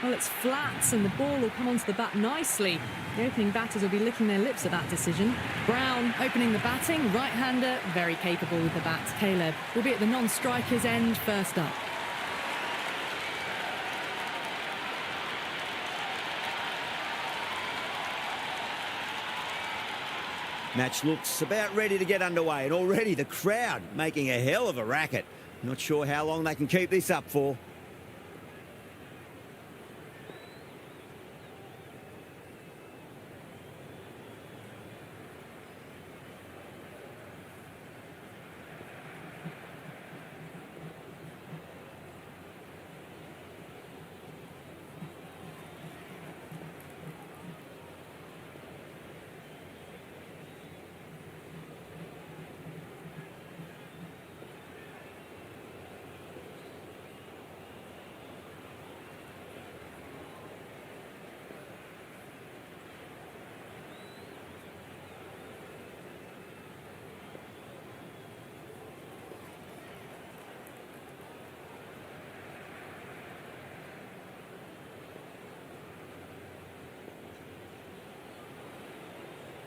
Well, it's flat and the ball will come onto the bat nicely. The opening batters will be licking their lips at that decision. Brown opening the batting, right-hander, very capable with the bat. Caleb will be at the non-striker's end first up. Match looks about ready to get underway, and already the crowd making a hell of a racket. Not sure how long they can keep this up for.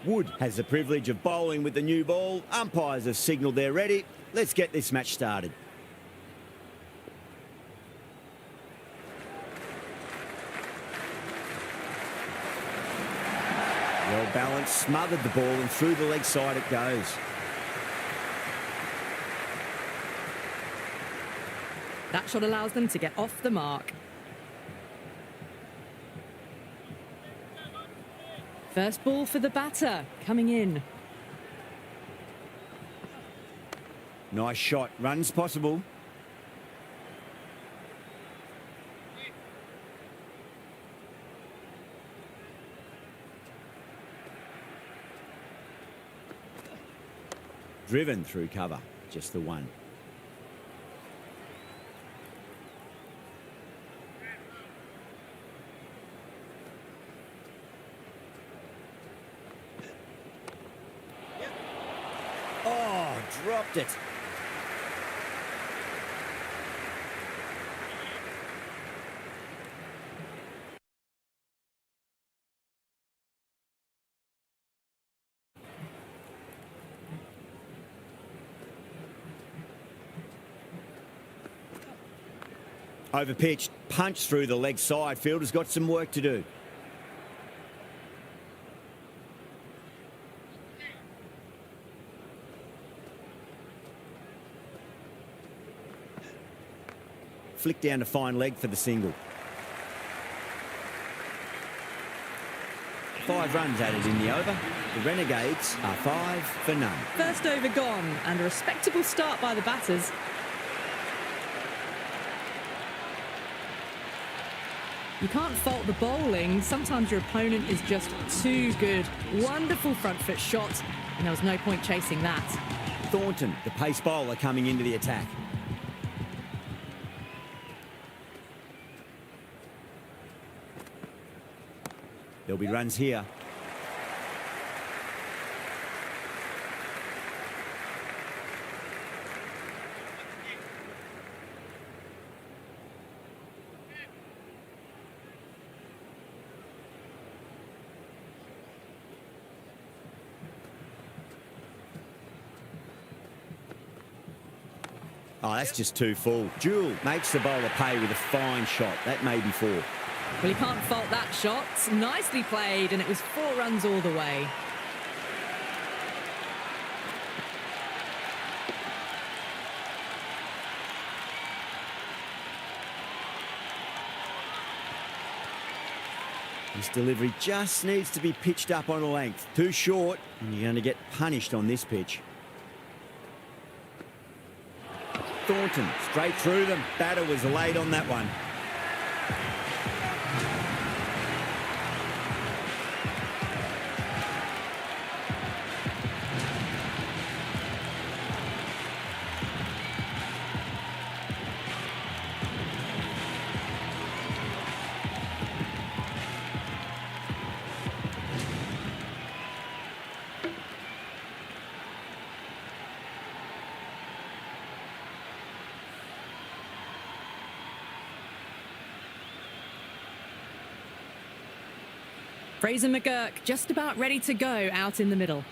Wood has the privilege of bowling with the new ball. Umpires have signalled they're ready. Let's get this match started. Well balanced, smothered the ball, and through the leg side it goes. That shot allows them to get off the mark. First ball for the batter, coming in. Nice shot, runs possible. Driven through cover, just the one. Oh, dropped it. Overpitched, punch through the leg side. Fielder's got some work to do. Flick down to fine leg for the single. 5 runs added in the over. The Renegades are 5 for none. First over gone, and a respectable start by the batters. You can't fault the bowling. Sometimes your opponent is just too good. Wonderful front foot shot, and there was no point chasing that. Thornton, the pace bowler, coming into the attack. There'll be runs here. Oh, that's just too full. Jewell makes the bowler pay with a fine shot. That may be 4. Well, you can't fault that shot. Nicely played, and it was 4 runs all the way. This delivery just needs to be pitched up on a length. Too short, and you're going to get punished on this pitch. Thornton, straight through them. Batter was late on that one. Fraser McGurk just about ready to go out in the middle.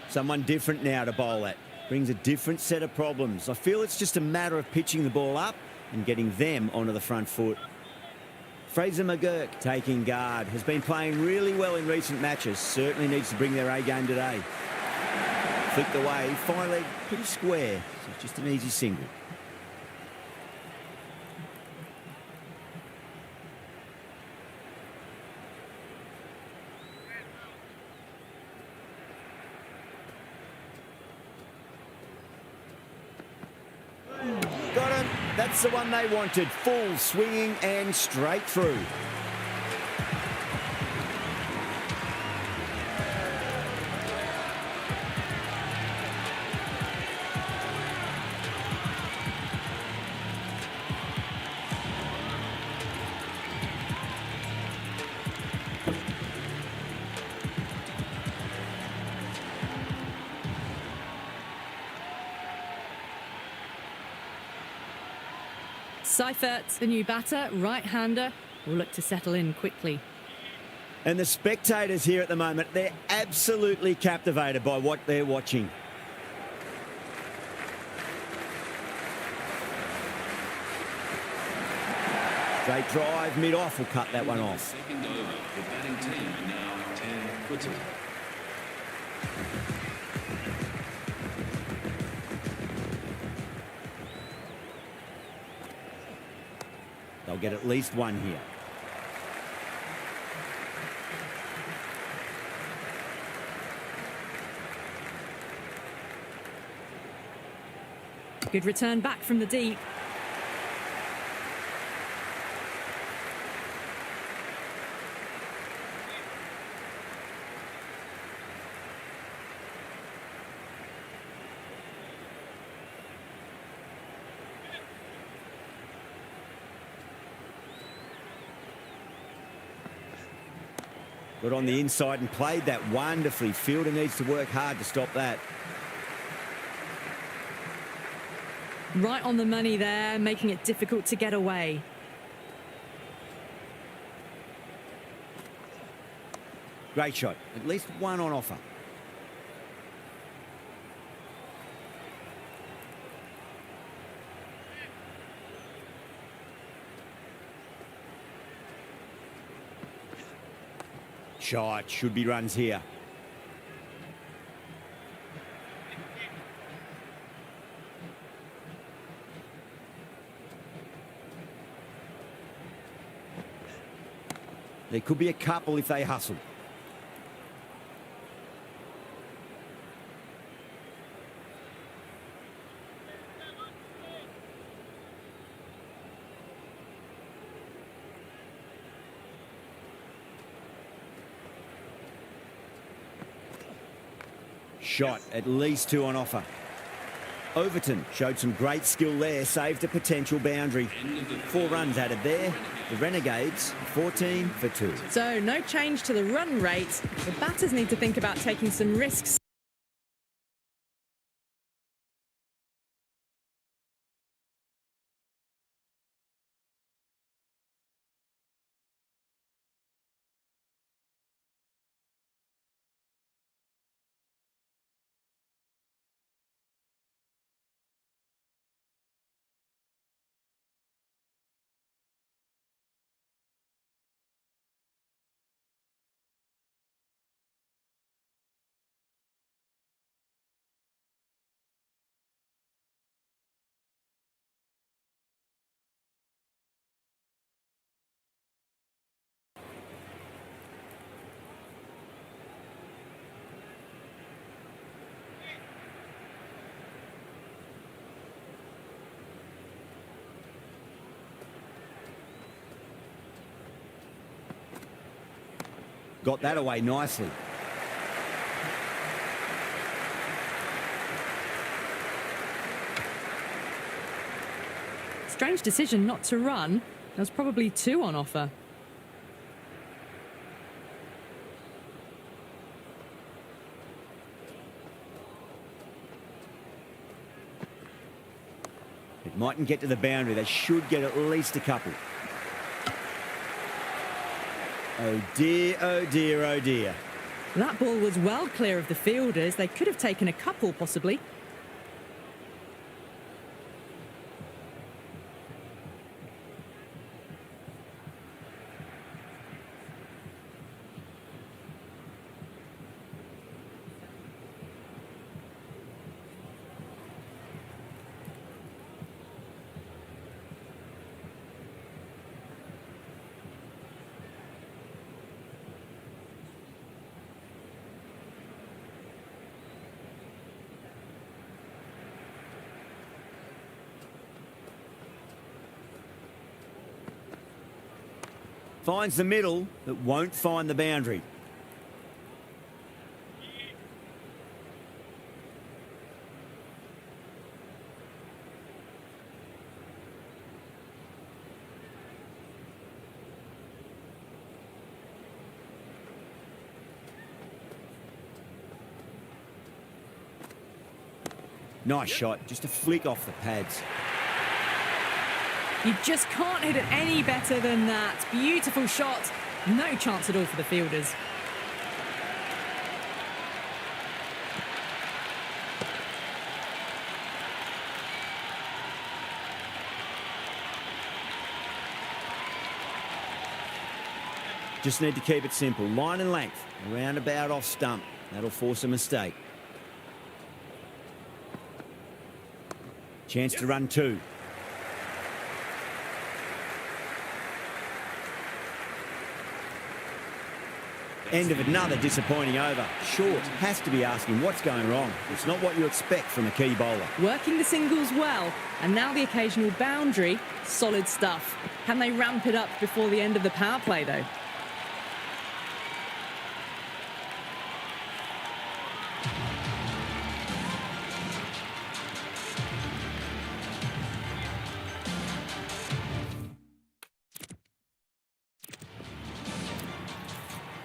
Someone different now to bowl at. Brings a different set of problems. I feel it's just a matter of pitching the ball up and getting them onto the front foot. Fraser McGurk taking guard. Has been playing really well in recent matches. Certainly needs to bring their A game today. Flicked away, fine leg, pretty square. So it's just an easy single. Got him. That's the one they wanted. Full swinging and straight through. Seifert, the new batter, right-hander, will look to settle in quickly. And the spectators here at the moment, they're absolutely captivated by what they're watching. Straight drive, mid-off will cut that one off. Second over, the batting team are now 10 footed. They'll get at least one here. Good return back from the deep. Got on the inside and played that wonderfully. Fielder needs to work hard to stop that. Right on the money there, making it difficult to get away. Great shot. At least one on offer. Shot. Should be runs here. There could be a couple if they hustle. Shot, at least two on offer. Overton showed some great skill there, saved a potential boundary. 4 runs added there. The Renegades, 14 for 2. So no change to the run rate. The batters need to think about taking some risks. Got that away nicely. Strange decision not to run. There was probably 2 on offer. It mightn't get to the boundary. They should get at least a couple. Oh dear, oh dear, oh dear. That ball was well clear of the fielders. They could have taken a couple, possibly. Finds the middle, but won't find the boundary. Nice shot, just a flick off the pads. You just can't hit it any better than that. Beautiful shot. No chance at all for the fielders. Just need to keep it simple. Line and length, around about off stump. That'll force a mistake. Chance to run two. End of another disappointing over. Short has to be asking what's going wrong. It's not what you expect from a key bowler. Working the singles well, and now the occasional boundary. Solid stuff. Can they ramp it up before the end of the power play, though?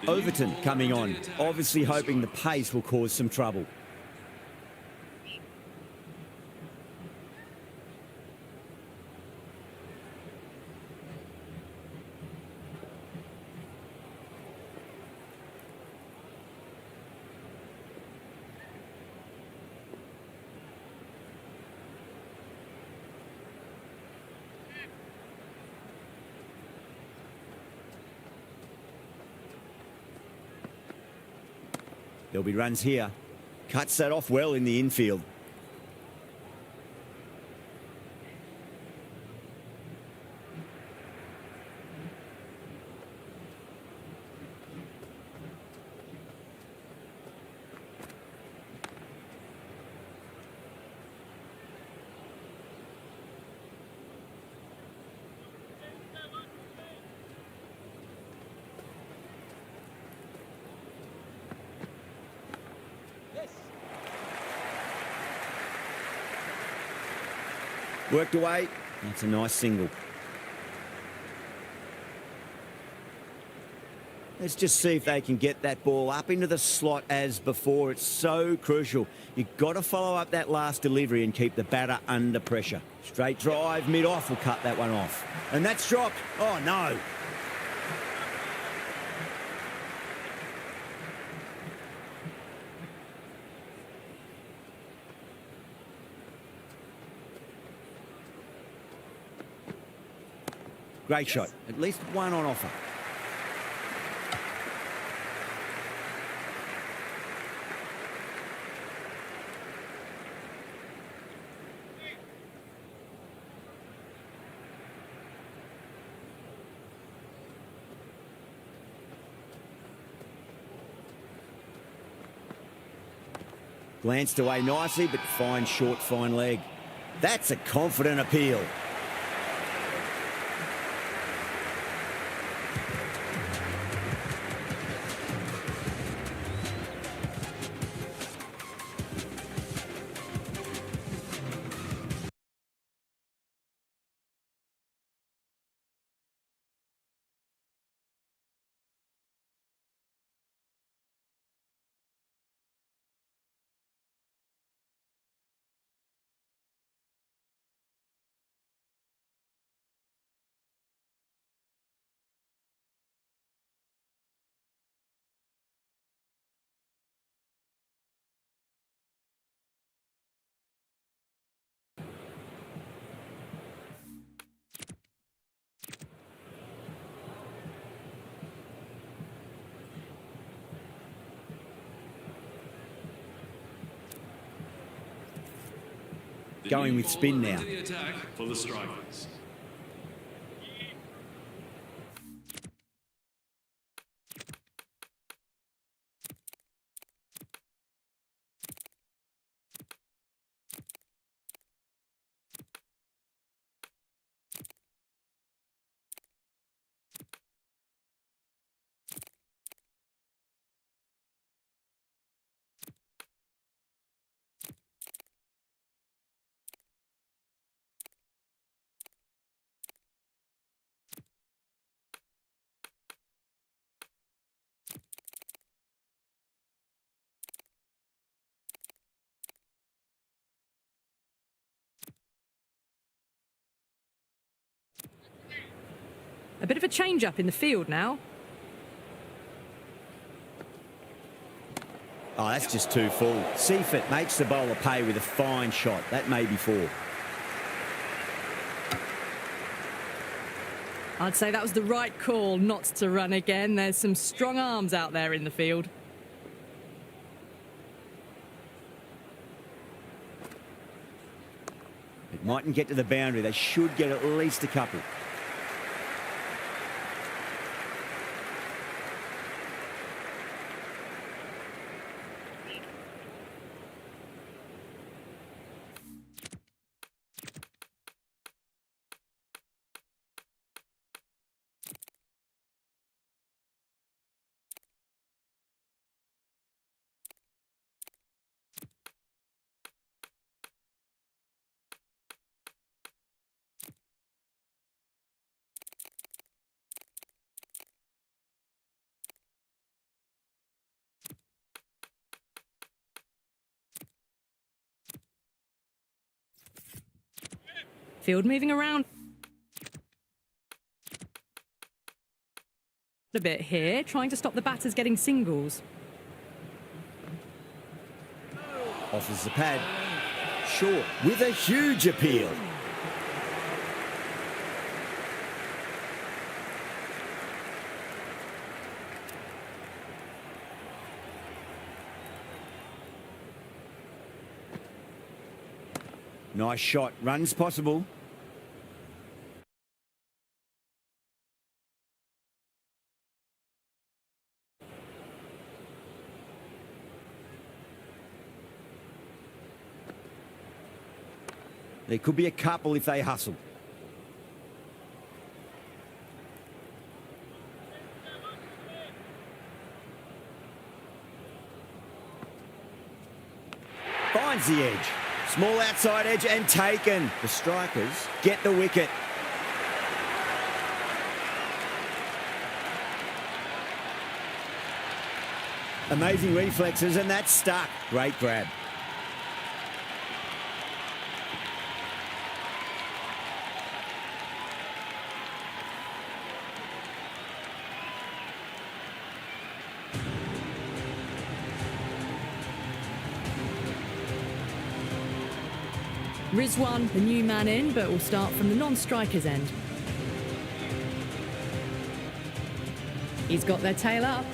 Overton coming on, obviously hoping the pace will cause some trouble. There'll be runs here. Cuts that off well in the infield. Worked away. That's a nice single. Let's just see if they can get that ball up into the slot as before. It's so crucial. You've got to follow up that last delivery and keep the batter under pressure. Straight drive, mid-off will cut that one off. And that's dropped. Oh, no. Great shot. At least one on offer. Glanced away nicely, but fine short, fine leg. That's a confident appeal. Going with spin now. Into the attack for the strikers. A bit of a change-up in the field now. Oh, that's just too full. Seifert makes the bowler pay with a fine shot. That may be four. I'd say that was the right call not to run again. There's some strong arms out there in the field. It mightn't get to the boundary. They should get at least a couple. Field moving around a bit here, trying to stop the batters getting singles. Offers the pad. Short with a huge appeal. Nice shot. Runs possible. There could be a couple if they hustle. Finds the edge. Small outside edge and taken. The strikers get the wicket. Amazing reflexes, and that's stuck. Great grab. Rizwan, the new man in, but will start from the non-striker's end. He's got their tail up.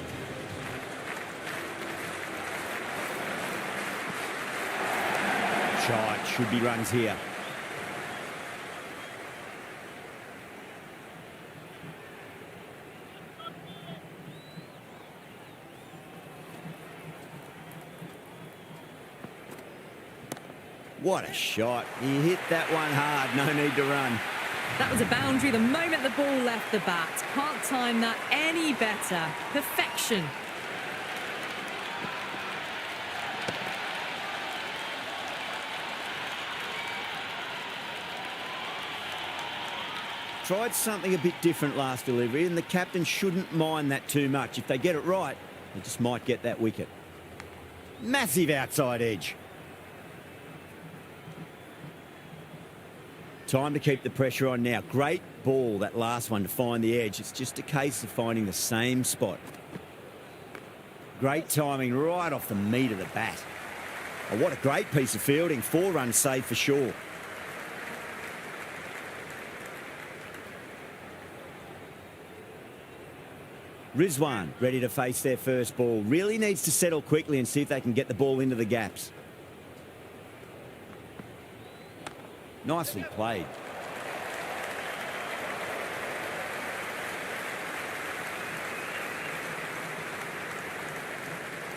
Shot. Should be runs here. What a shot. He hit that one hard. No need to run. That was a boundary the moment the ball left the bat. Can't time that any better. Perfection. Tried something a bit different last delivery, and the captain shouldn't mind that too much. If they get it right, they just might get that wicket. Massive outside edge. Time to keep the pressure on now. Great ball, that last one, to find the edge. It's just a case of finding the same spot. Great timing right off the meat of the bat. Oh, what a great piece of fielding. 4 runs saved for sure. Rizwan ready to face their first ball. Really needs to settle quickly and see if they can get the ball into the gaps. Nicely played.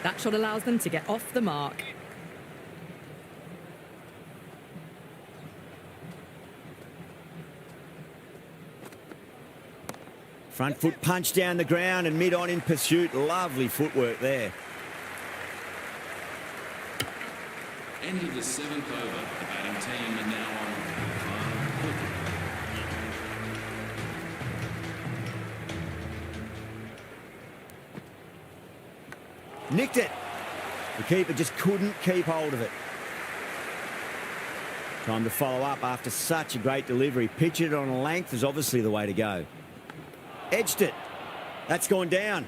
That shot allows them to get off the mark. Front foot punch down the ground and mid-on in pursuit. Lovely footwork there. End of the 7th over. The batting team are now on 5 wickets. Nicked it. The keeper just couldn't keep hold of it. Time to follow up after such a great delivery. Pitch it on a length is obviously the way to go. Edged it. That's gone down.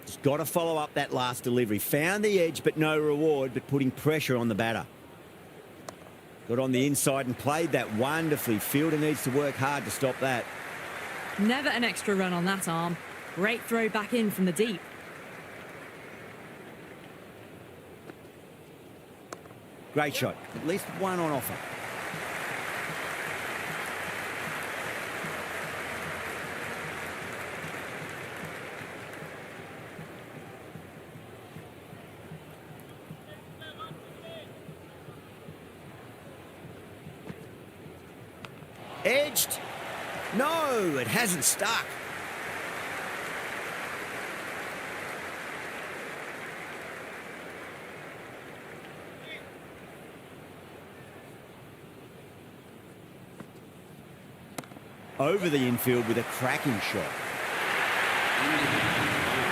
Just got to follow up that last delivery. Found the edge, but no reward, but putting pressure on the batter. Got on the inside and played that wonderfully. Fielder needs to work hard to stop that. Never an extra run on that arm. Great throw back in from the deep. Great shot. At least one on offer. Edged. No, it hasn't stuck. Over the infield with a cracking shot.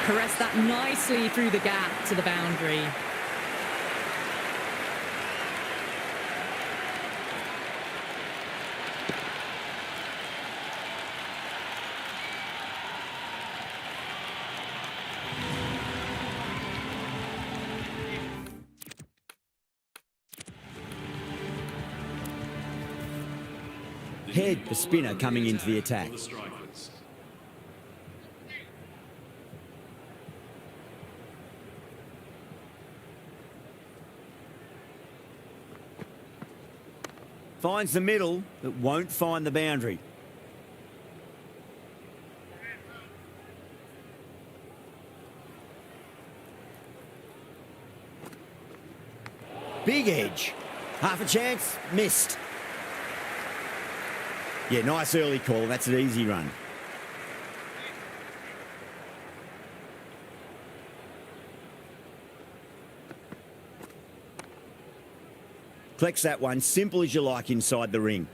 Caressed that nicely through the gap to the boundary. Head the spinner coming into the attack. For the strikers. Finds the middle, but won't find the boundary. Big edge. Half a chance, missed. Yeah, nice early call. That's an easy run. Collects that one, simple as you like inside the ring.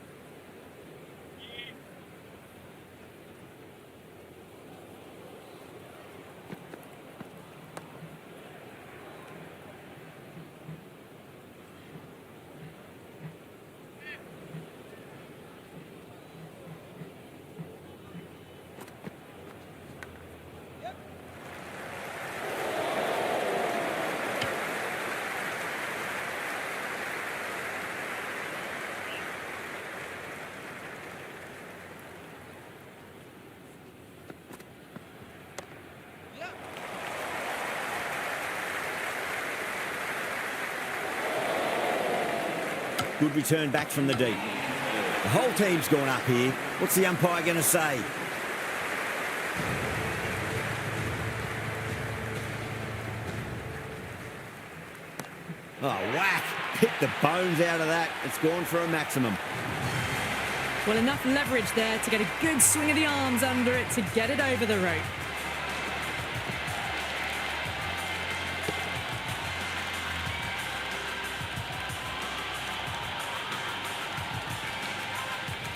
Good return back from the deep. The whole team's gone up here. What's the umpire going to say? Oh, whack. Hit the bones out of that. It's gone for a maximum. Well, enough leverage there to get a good swing of the arms under it to get it over the rope.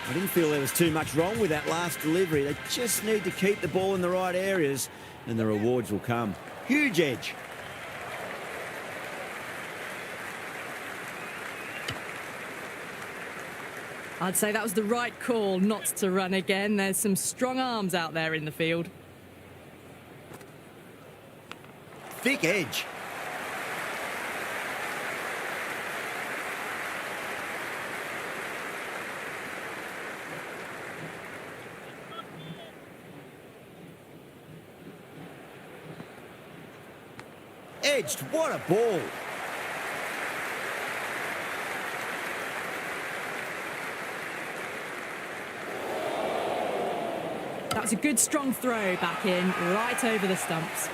I didn't feel there was too much wrong with that last delivery. They just need to keep the ball in the right areas and the rewards will come. Huge edge. I'd say that was the right call not to run again. There's some strong arms out there in the field. Thick edge. Edged, what a ball. That's a good strong throw back in, right over the stumps.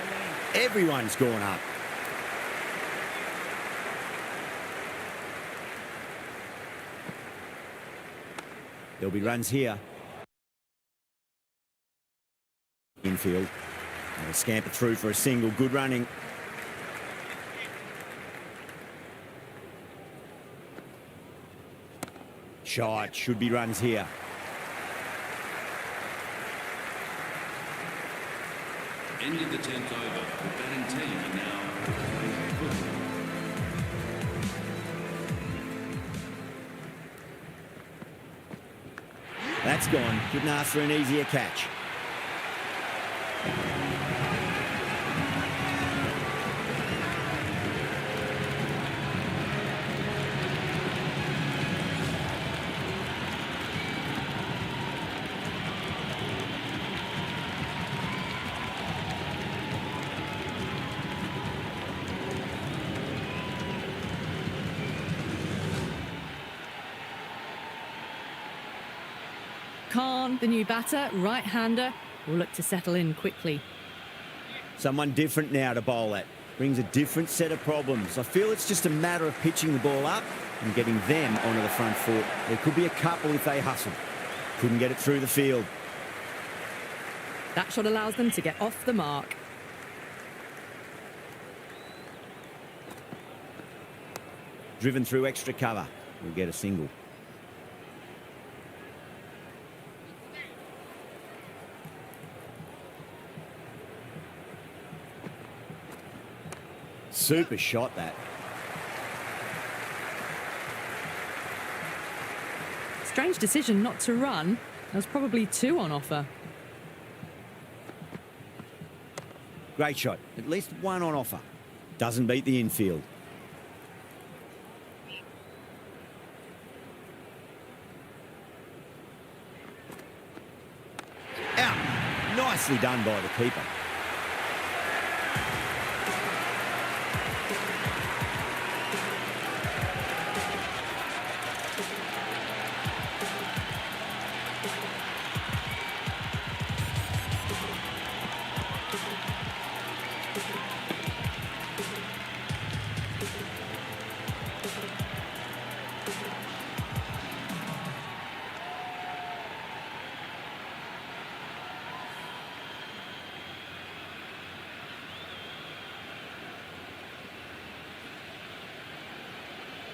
Everyone's gone up. There'll be runs here. Infield. They'll scamper through for a single. Good running. Shot. Should be runs here. End of the 10th over. The batting team are now. That's gone. Couldn't ask for an easier catch. Khan, the new batter, right-hander, will look to settle in quickly. Someone different now to bowl at. Brings a different set of problems. I feel it's just a matter of pitching the ball up and getting them onto the front foot. There could be a couple if they hustle. Couldn't get it through the field. That shot allows them to get off the mark. Driven through extra cover. We'll get a single. Super shot, that. Strange decision not to run. There was probably two on offer. Great shot. At least one on offer. Doesn't beat the infield. Out. Nicely done by the keeper.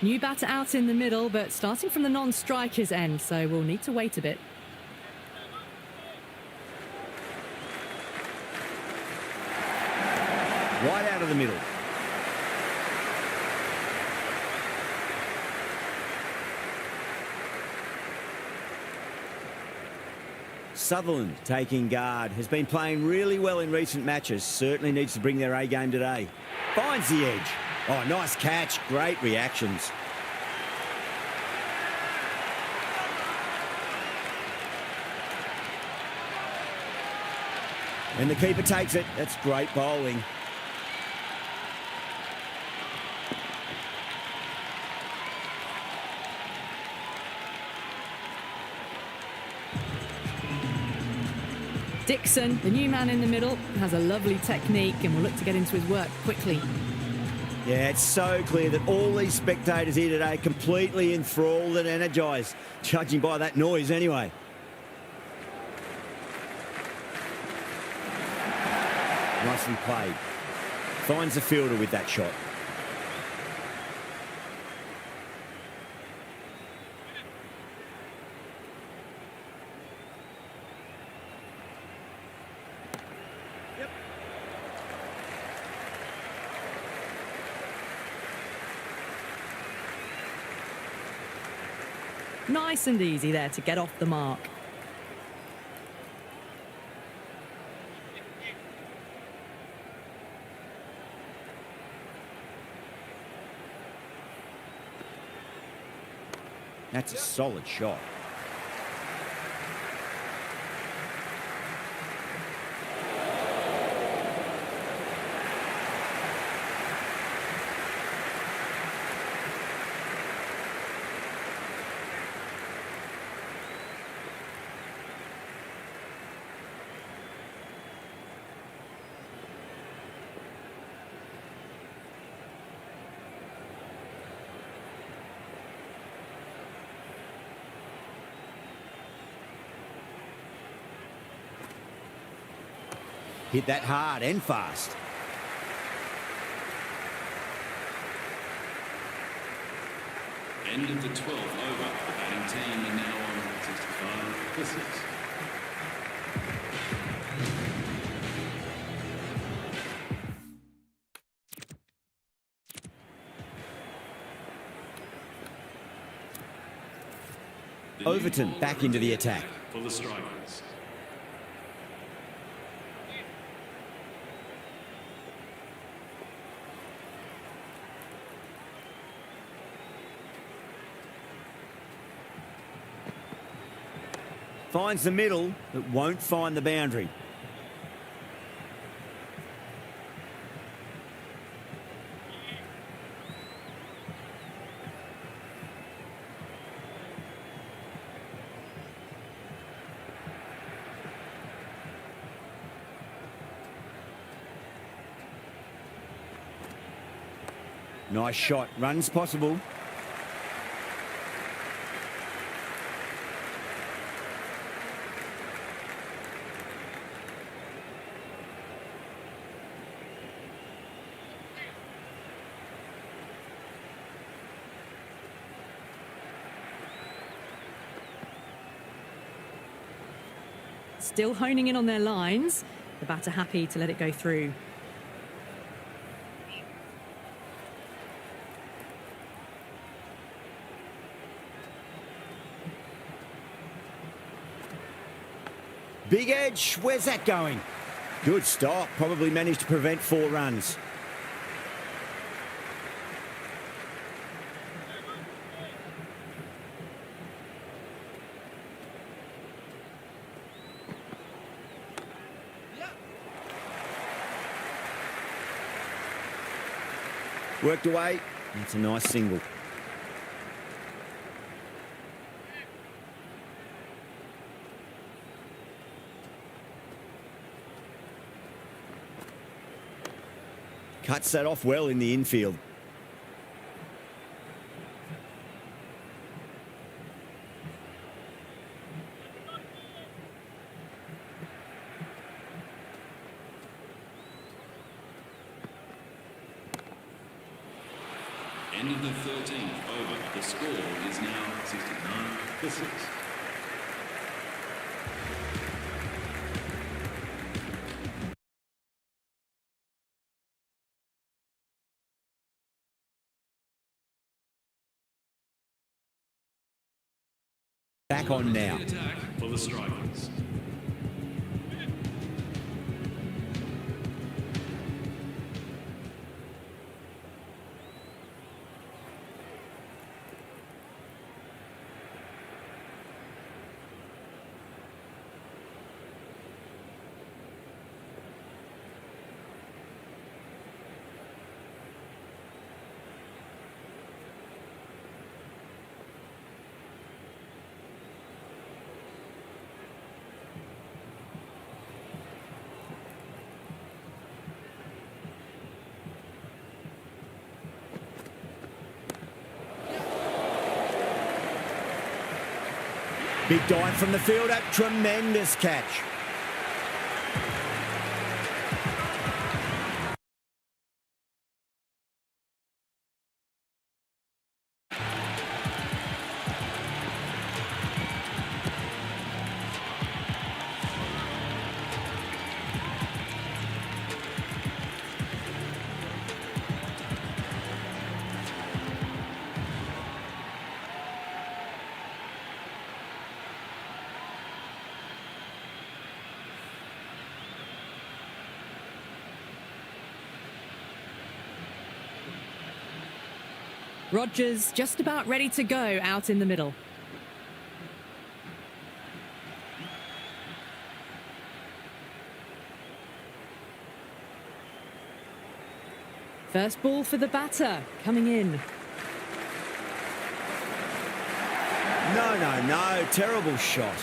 New batter out in the middle, but starting from the non-striker's end, so we'll need to wait a bit. Right out of the middle. Sutherland taking guard. Has been playing really well in recent matches. Certainly needs to bring their A game today. Finds the edge. Oh, nice catch. Great reactions. And the keeper takes it. That's great bowling. Dixon, the new man in the middle, has a lovely technique and will look to get into his work quickly. Yeah, it's so clear that all these spectators here today are completely enthralled and energised, judging by that noise anyway. Nicely played. Finds the fielder with that shot. Nice and easy there to get off the mark. That's a solid shot. Hit that hard and fast. End of the 12th over. The batting team are now on 65 for 6. Overton back into the attack. For the strikers. Finds the middle, but won't find the boundary. Nice shot. Runs possible. Still honing in on their lines. The batter happy to let it go through. Big edge. Where's that going? Good stop. Probably managed to prevent 4 runs. Worked away. That's a nice single. Cuts that off well in the infield. End of the 13th over. The score is now 69 for 6. Back on now. Attack for the strikers. Big dive from the fielder. Tremendous catch. Rogers just about ready to go out in the middle. First ball for the batter, coming in. No. Terrible shot.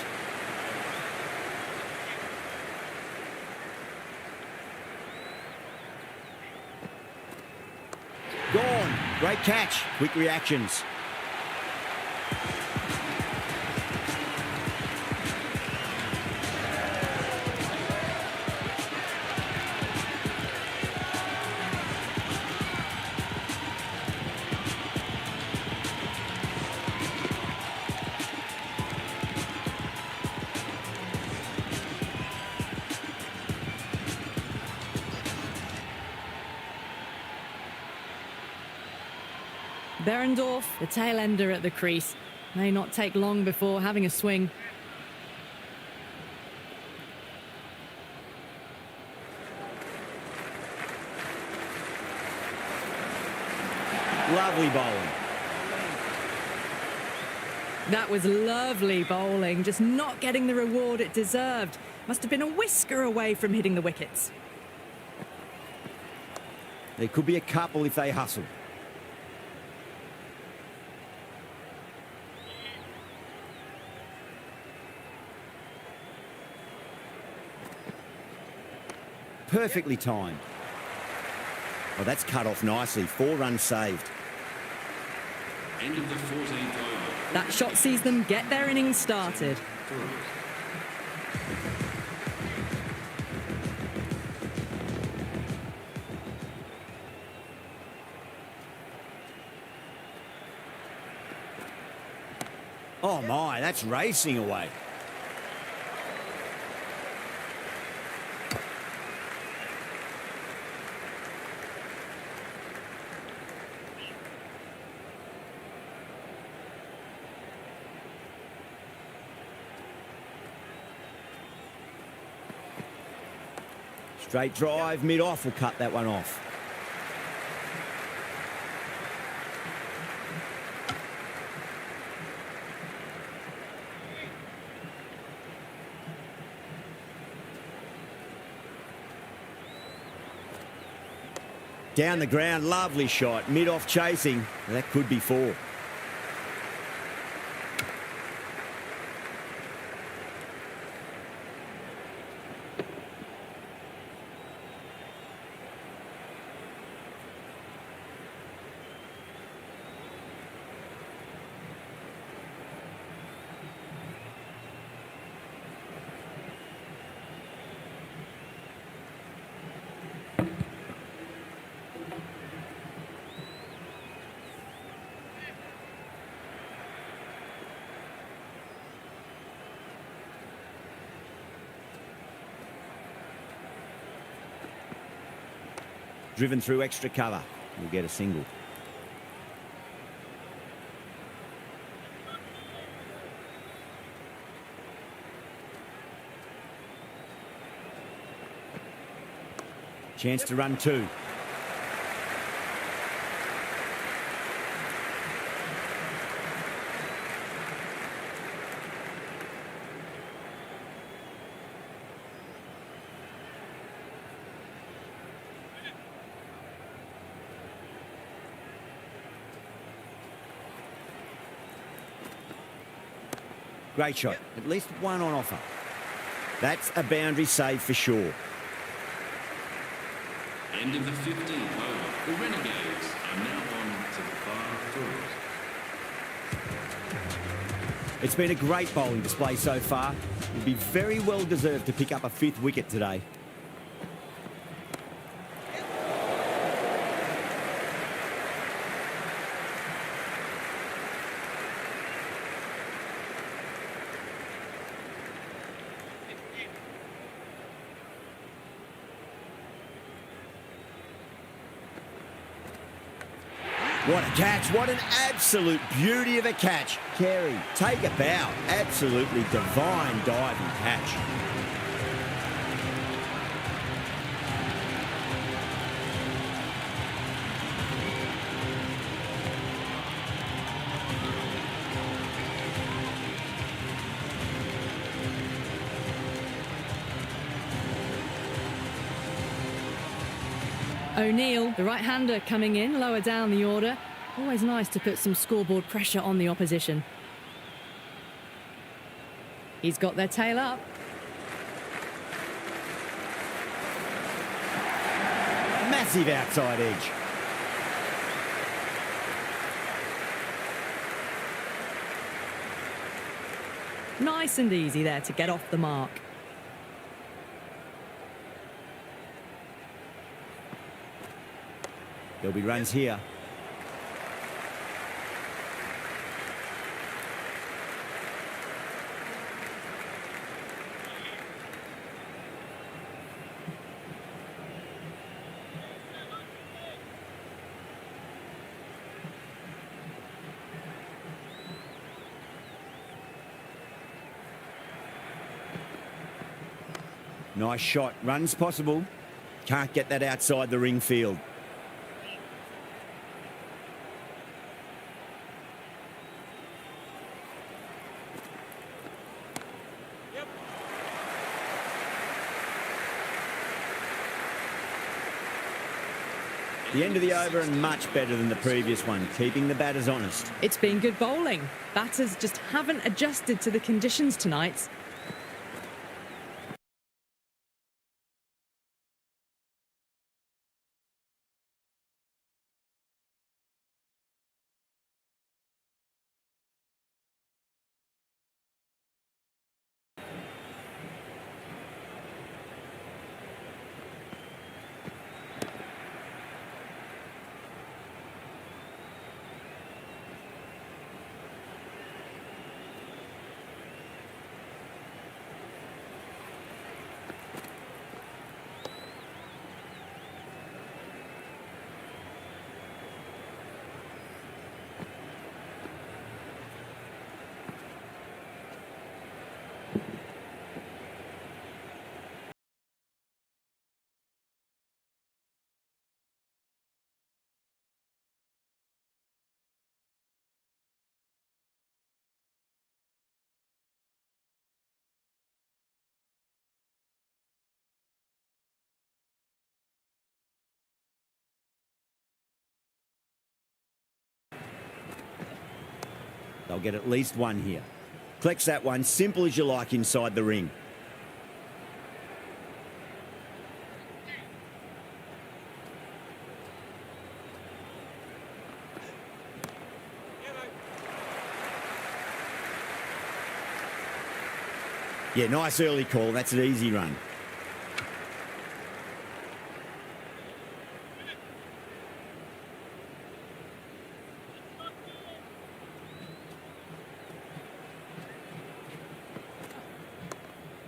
Gone. Great catch. Quick reactions. Behrendorff, the tail ender at the crease. May not take long before having a swing. Lovely bowling. That was lovely bowling, just not getting the reward it deserved. Must have been a whisker away from hitting the wickets. There could be a couple if they hustle. Perfectly timed. Oh, that's cut off nicely. 4 runs saved. End of the 14th over. That shot sees them get their innings started. Oh my, that's racing away. Straight drive, mid-off will cut that one off. Down the ground, lovely shot. Mid-off chasing. That could be 4. Driven through extra cover. We'll get a single. Chance to run 2. Great shot. At least one on offer. That's a boundary save for sure. End of the 15th over. The Renegades are now on to the 5 tours. It's been a great bowling display so far. It'd be very well deserved to pick up a 5th wicket today. What a catch. What an absolute beauty of a catch. Carey, take a bow. Absolutely divine diving catch. O'Neill, the right-hander, coming in lower down the order. Always nice to put some scoreboard pressure on the opposition. He's got their tail up. Massive outside edge. Nice and easy there to get off the mark. There'll be runs here. Nice shot. Runs possible. Can't get that outside the ring field. The end of the over and much better than the previous one, keeping the batters honest. It's been good bowling. Batters just haven't adjusted to the conditions tonight. They'll get at least one here. Collects that one, simple as you like inside the ring. Yeah, nice early call. That's an easy run.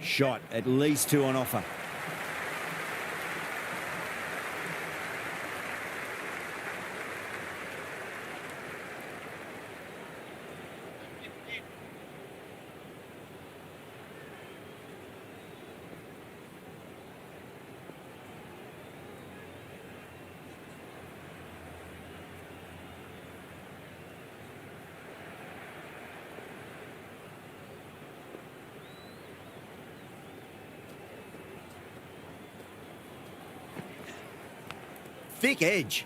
Shot, at least two on offer. Thick edge.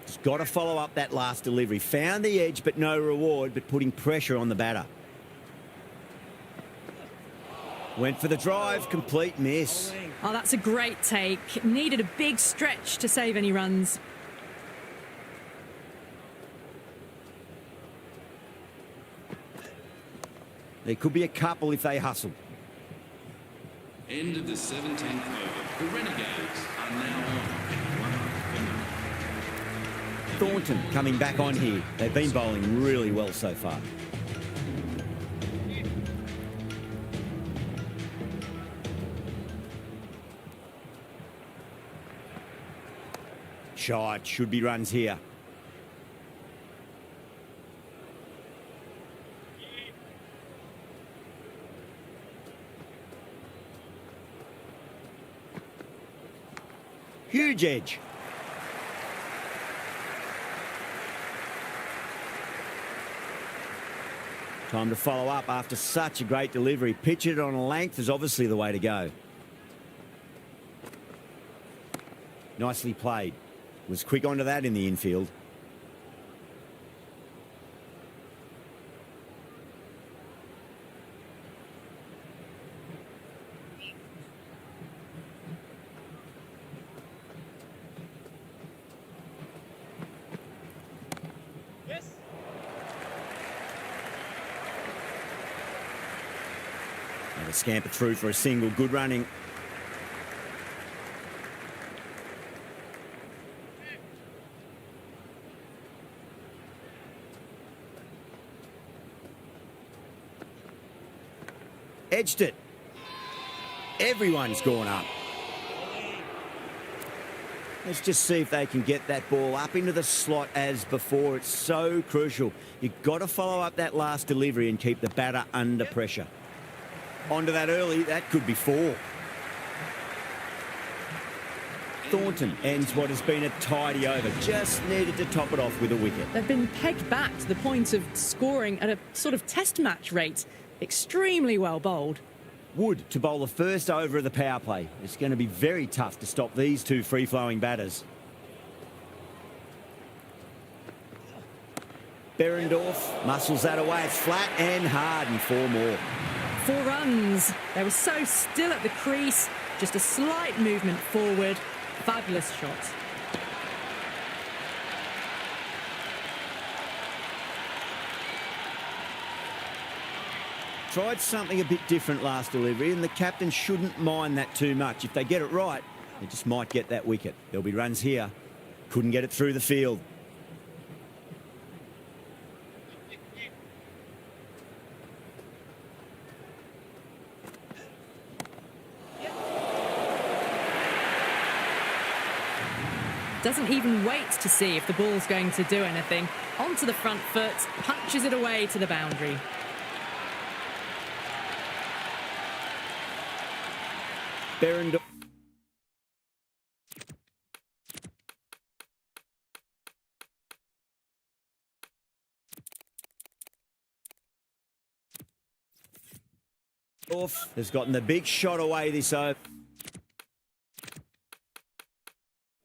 Just got to follow up that last delivery. Found the edge, but no reward, but putting pressure on the batter. Went for the drive, complete miss. Oh, that's a great take. Needed a big stretch to save any runs. There could be a couple if they hustle. End of the 17th over. The Renegades are now on. Thornton coming back on here. They've been bowling really well so far. Shot, should be runs here. Huge edge. Time to follow up after such a great delivery. Pitch it on a length is obviously the way to go. Nicely played. Was quick onto that in the infield. And a scamper through for a single. Good running. Edged it. Everyone's gone up. Let's just see if they can get that ball up into the slot as before. It's so crucial. You've got to follow up that last delivery and keep the batter under pressure. Onto that early, that could be 4. Thornton ends what has been a tidy over. Just needed to top it off with a wicket. They've been pegged back to the point of scoring at a sort of test match rate. Extremely well bowled. Wood to bowl the first over of the power play. It's going to be very tough to stop these two free-flowing batters. Berendorf muscles that away. It's flat and hard, and 4 more. 4 runs. They were so still at the crease. Just a slight movement forward. Fabulous shot. Tried something a bit different last delivery, and the captain shouldn't mind that too much. If they get it right, they just might get that wicket. There'll be runs here. Couldn't get it through the field. Doesn't even wait to see if the ball's going to do anything. Onto the front foot, punches it away to the boundary. Berendorf. Has gotten the big shot away this over.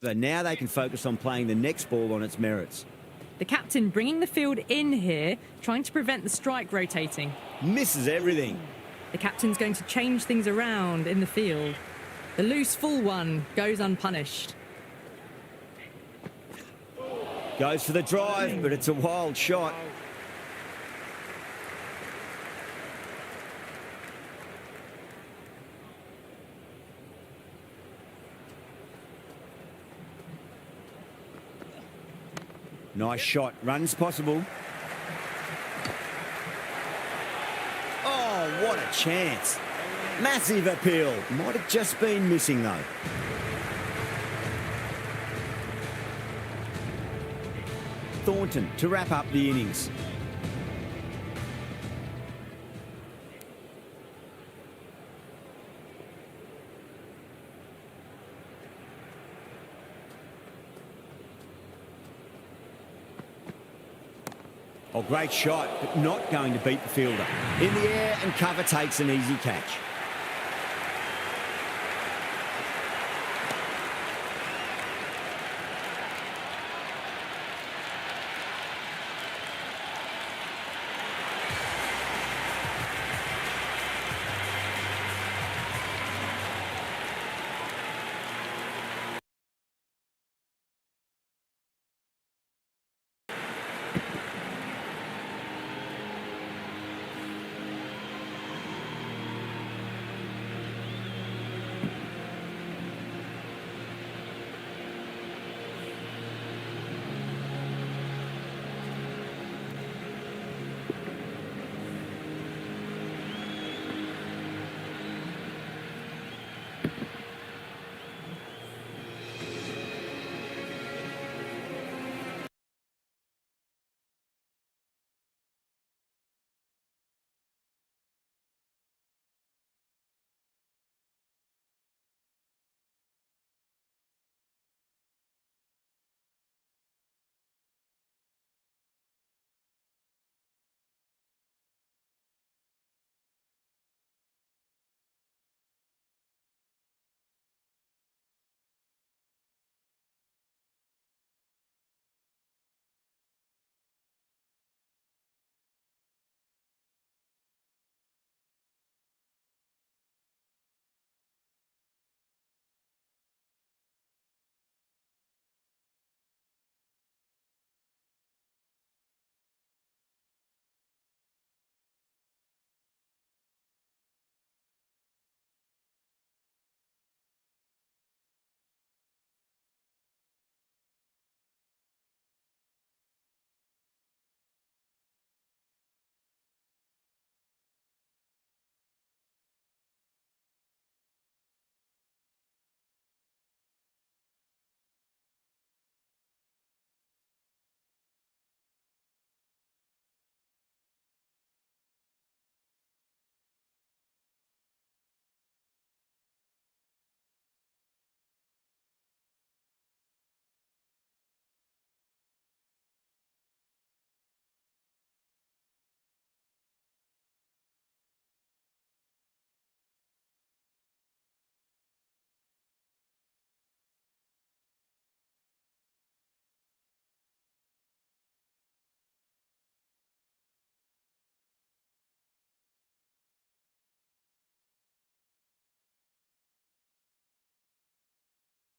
Now they can focus on playing the next ball on its merits. The captain bringing the field in here, trying to prevent the strike rotating. Misses everything. The captain's going to change things around in the field. The loose full one goes unpunished. Goes for the drive, but it's a wild shot. Nice shot. Runs possible. Oh, what a chance. Massive appeal. Might have just been missing, though. Thornton to wrap up the innings. Oh, great shot, but not going to beat the fielder. In the air, and cover takes an easy catch.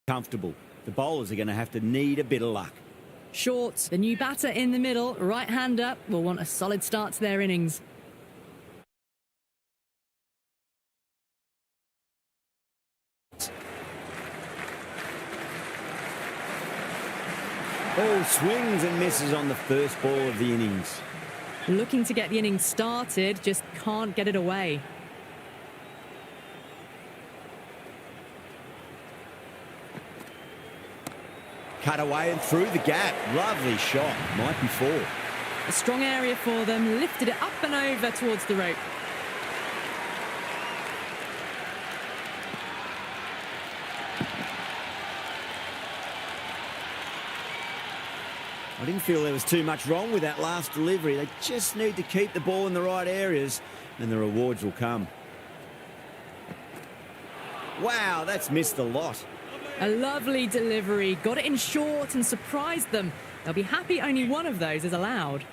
comfortable. The bowlers are going to have to need a bit of luck. Short, the new batter in the middle, right-hander, will want a solid start to their innings. Oh, swings and misses on the first ball of the innings. Looking to get the innings started, just can't get it away. Cut away and through the gap. Lovely shot. Might be four. A strong area for them, lifted it up and over towards the rope. I didn't feel there was too much wrong with that last delivery. They just need to keep the ball in the right areas and the rewards will come. Wow, that's missed a lot. A lovely delivery, got it in short and surprised them. They'll be happy only one of those is allowed.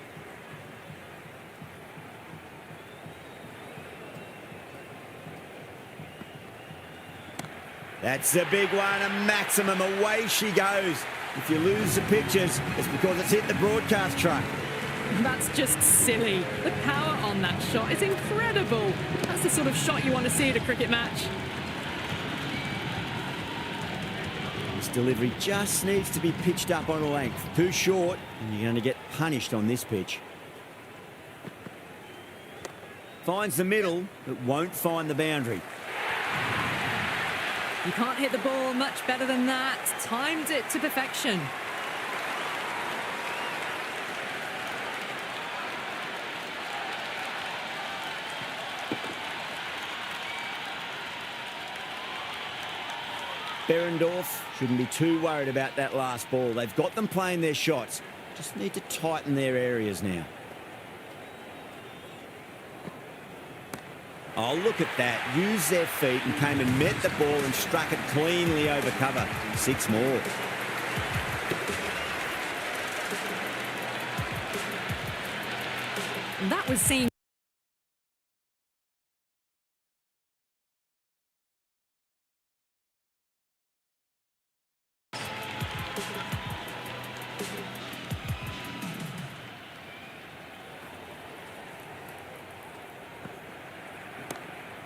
That's a big one, a maximum. Away she goes. If you lose the pictures, it's because it's hit the broadcast truck. That's just silly. The power on that shot is incredible. That's the sort of shot you want to see at a cricket match. This delivery just needs to be pitched up on a length. Too short, and you're going to get punished on this pitch. Finds the middle, but won't find the boundary. You can't hit the ball much better than that. Timed it to perfection. Behrendorff shouldn't be too worried about that last ball. They've got them playing their shots. Just need to tighten their areas now. Oh, look at that. Used their feet and came and met the ball and struck it cleanly over cover. 6 more. That was seen.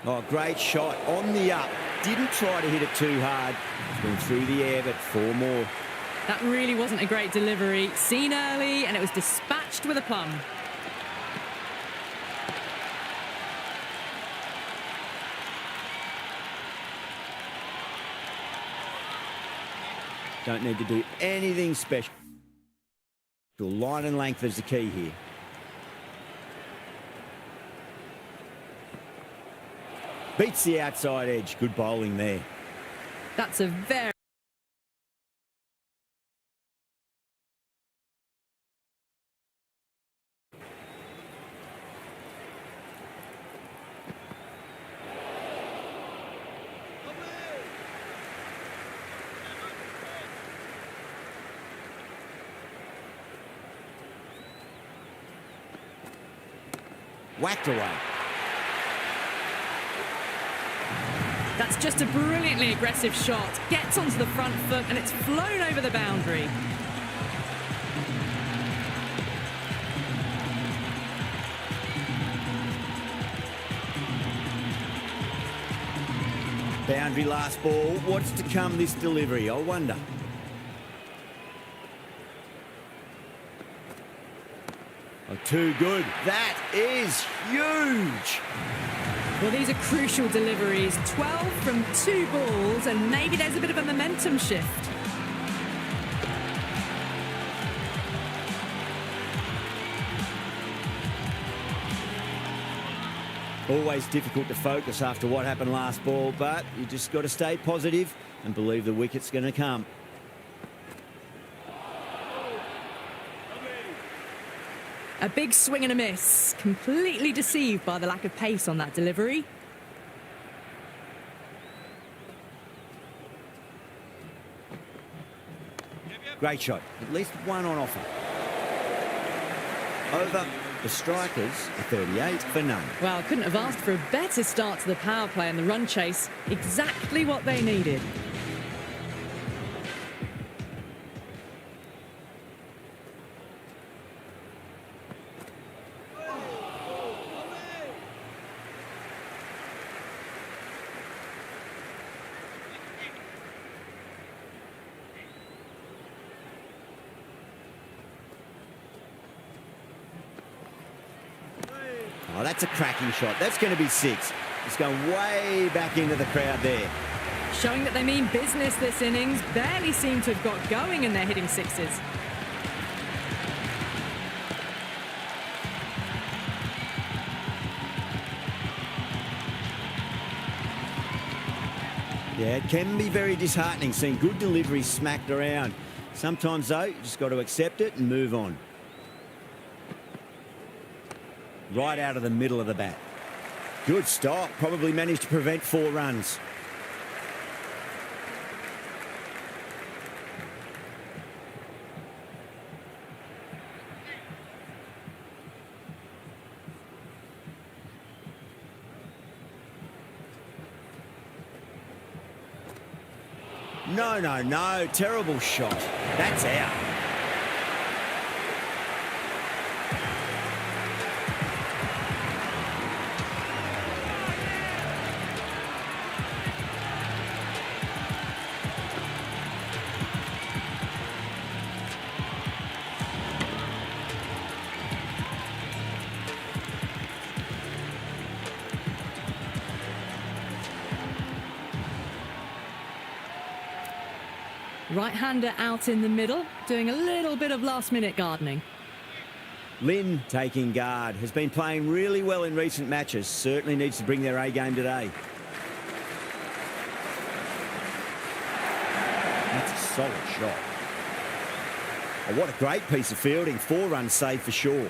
Oh, great shot on the up. Didn't try to hit it too hard. It's been through the air, but 4 more. That really wasn't a great delivery. Seen early, and it was dispatched with aplomb. Don't need to do anything special. Line and length is the key here. Beats the outside edge. Good bowling there. That's a very... Whacked away. That's just a brilliantly aggressive shot. Gets onto the front foot and it's flown over the boundary. Boundary last ball. What's to come this delivery? I wonder. Oh, too good. That is huge. Well, these are crucial deliveries. 12 from 2 balls, and maybe there's a bit of a momentum shift. Always difficult to focus after what happened last ball, but you just got to stay positive and believe the wicket's going to come. A big swing and a miss. Completely deceived by the lack of pace on that delivery. Great shot. At least one on offer. Over. The strikers are 38 for none. Well, couldn't have asked for a better start to the power play and the run chase. Exactly what they needed. Oh, that's a cracking shot. That's going to be 6. It's going way back into the crowd there. Showing that they mean business this innings. Barely seem to have got going and they're hitting 6s. Yeah, it can be very disheartening seeing good delivery smacked around. Sometimes, though, you just got to accept it and move on. Right out of the middle of the bat. Good stop. Probably managed to prevent 4 runs. No, no, no. Terrible shot. That's out. Right-hander out in the middle, doing a little bit of last-minute gardening. Lynn taking guard. Has been playing really well in recent matches. Certainly needs to bring their A-game today. That's a solid shot. Oh, what a great piece of fielding. 4 runs saved for sure.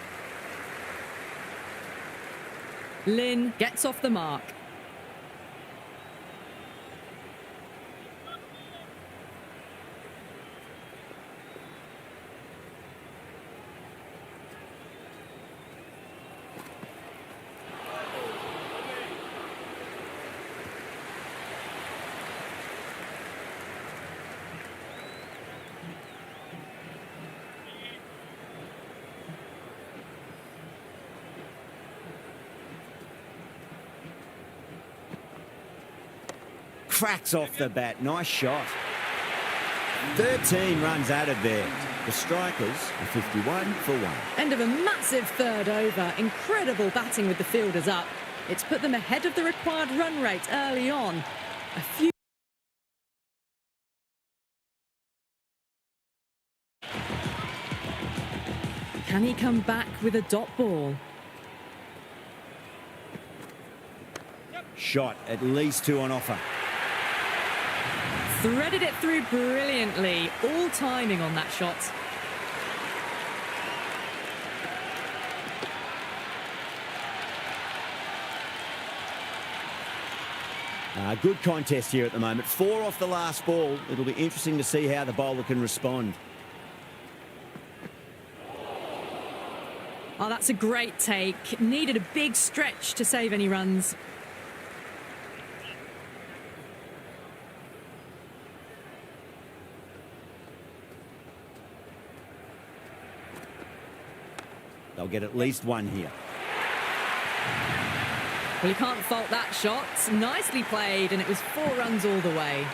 Lynn gets off the mark. Cracks off the bat. Nice shot. 13 runs added there. The Strikers are 51 for 1. End of a massive third over. Incredible batting with the fielders up. It's put them ahead of the required run rate early on. A few... Can he come back with a dot ball? Shot, at least 2 on offer. Threaded it through brilliantly. All timing on that shot. Good contest here at the moment. 4 off the last ball. It'll be interesting to see how the bowler can respond. Oh, that's a great take. Needed a big stretch to save any runs. They'll get at least 1 here. Well, you can't fault that shot. Nicely played, and it was 4 runs all the way.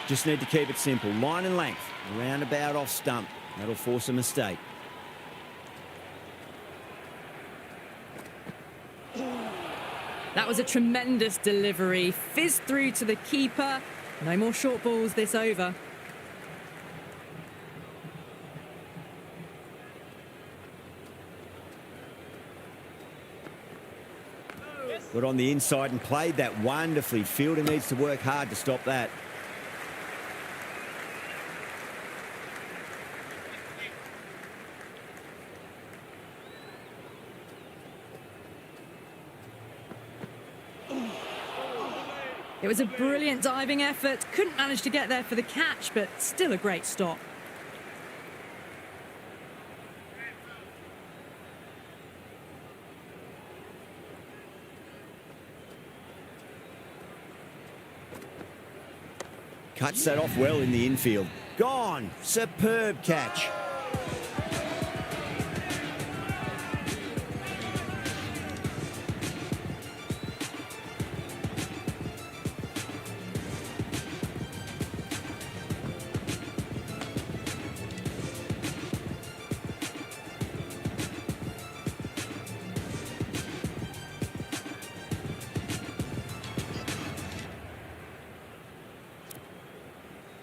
Just need to keep it simple. Line and length. Roundabout off stump. That'll force a mistake. That was a tremendous delivery. Fizzed through to the keeper. No more short balls this over. Got on the inside and played that wonderfully. Fielder needs to work hard to stop that. It was a brilliant diving effort. Couldn't manage to get there for the catch, but still a great stop. Cuts that off well in the infield. Gone. Superb catch.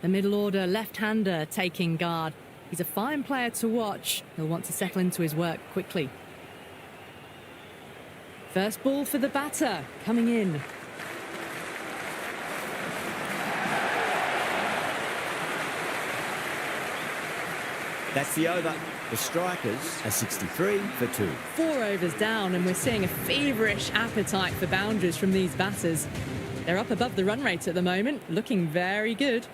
The middle order left-hander taking guard. He's a fine player to watch. He'll want to settle into his work quickly. First ball for the batter, coming in. That's the over. The strikers are 63 for 2. 4 overs down, and we're seeing a feverish appetite for boundaries from these batters. They're up above the run rate at the moment, looking very good.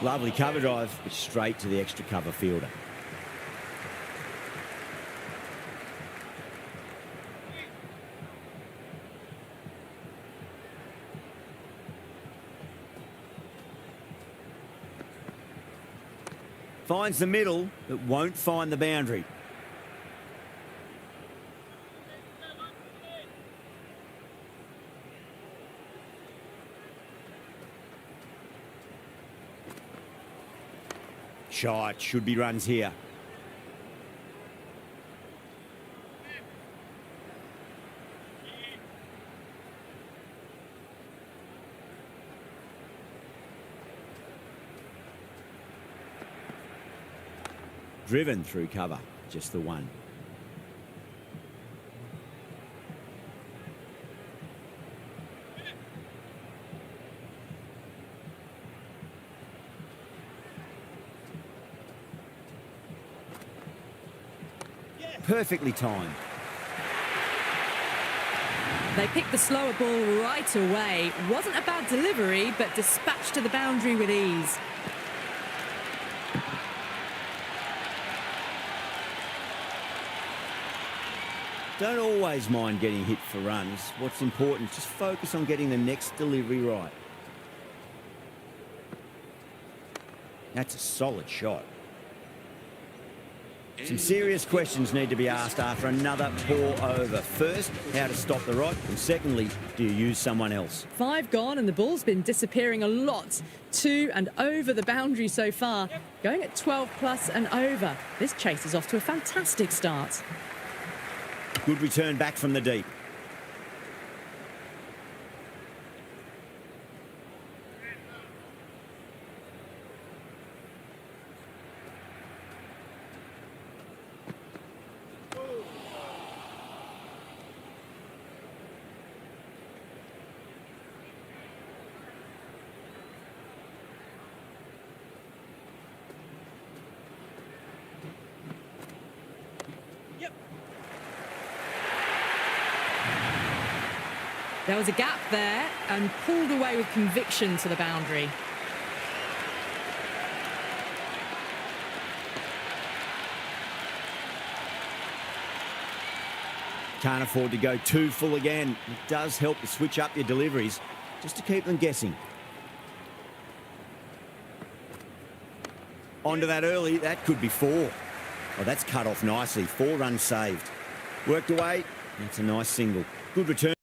Lovely cover drive, but straight to the extra cover fielder. Finds the middle, but won't find the boundary. Shot, should be runs here. Driven through cover, just the one. Perfectly timed. They picked the slower ball right away. Wasn't a bad delivery, but dispatched to the boundary with ease. Don't always mind getting hit for runs. What's important, just focus on getting the next delivery right. That's a solid shot. Some serious questions need to be asked after another poor over. First, how to stop the rot, and secondly, do you use someone else? 5 gone, and the ball's been disappearing a lot. 2 and over the boundary so far, going at 12 plus and over. This chase is off to a fantastic start. Good return back from the deep. There was a gap there and pulled away with conviction to the boundary. Can't afford to go too full again. It does help to switch up your deliveries just to keep them guessing. Onto that early, that could be 4. Oh, that's cut off nicely. 4 runs saved. Worked away, that's a nice single. Good return.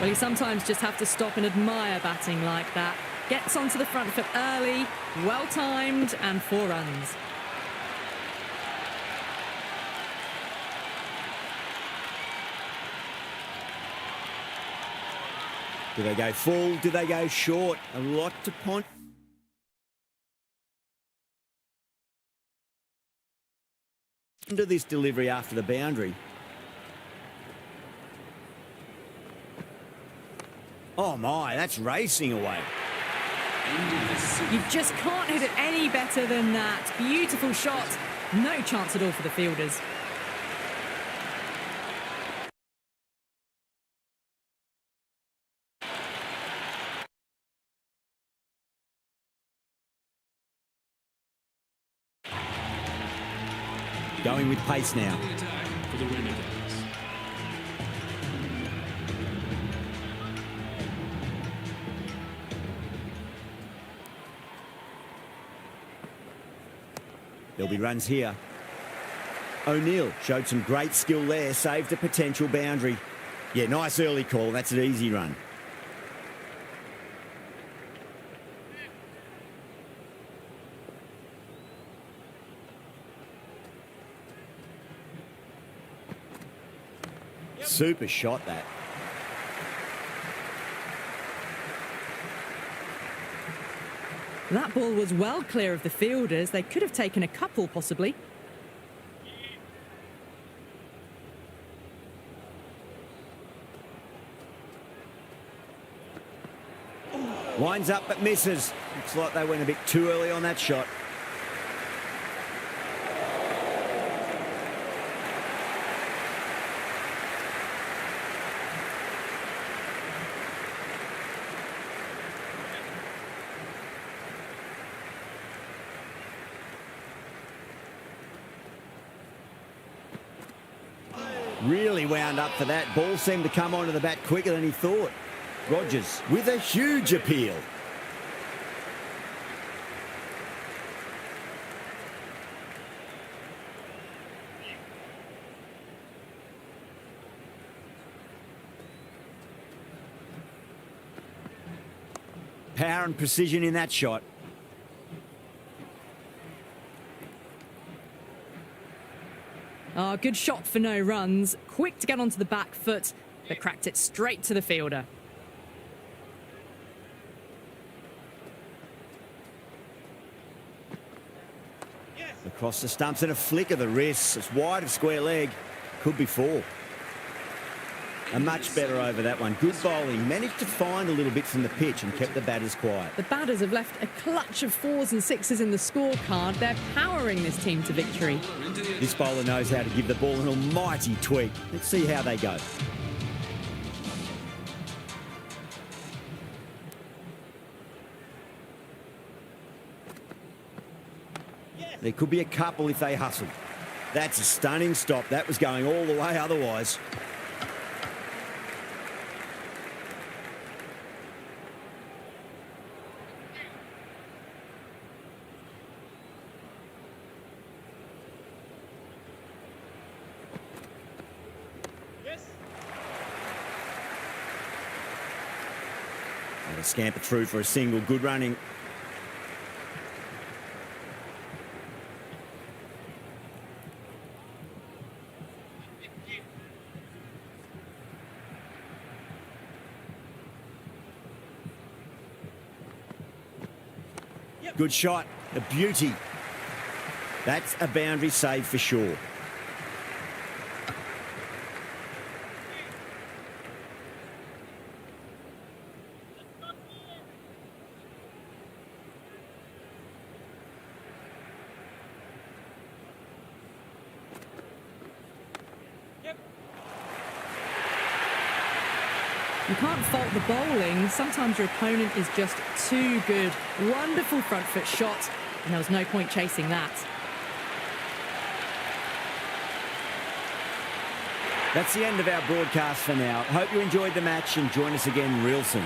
Well, you sometimes just have to stop and admire batting like that. Gets onto the front foot early, well-timed, and 4 runs. Do they go full? Do they go short? A lot to ponder. Into this delivery after the boundary. Oh my, that's racing away. You just can't hit it any better than that. Beautiful shot. No chance at all for the fielders. Going with pace now. The attack for the Renegades. There'll be runs here. O'Neill showed some great skill there, saved a potential boundary. Yeah, nice early call. That's an easy run. Super shot, that. That ball was well clear of the fielders. They could have taken a couple, possibly. Winds up but misses. Looks like they went a bit too early on that shot. Really wound up for that. Ball seemed to come onto the bat quicker than he thought. Rogers with a huge appeal. Power and precision in that shot. Oh, good shot for no runs. Quick to get onto the back foot, but cracked it straight to the fielder. Across the stumps and a flick of the wrist. It's wide of square leg. Could be four. A much better over that one. Good bowling. Managed to find a little bit from the pitch and kept the batters quiet. The batters have left a clutch of fours and sixes in the scorecard. They're powering this team to victory. This bowler knows how to give the ball an almighty tweak. Let's see how they go. There could be a couple if they hustle. That's a stunning stop. That was going all the way otherwise. And a scamper through for a single. Good running. Good shot, a beauty. That's a boundary save for sure. You can't fault the bowling. Sometimes your opponent is just too good. Wonderful front foot shot, and there was no point chasing that. That's the end of our broadcast for now. Hope you enjoyed the match and join us again real soon.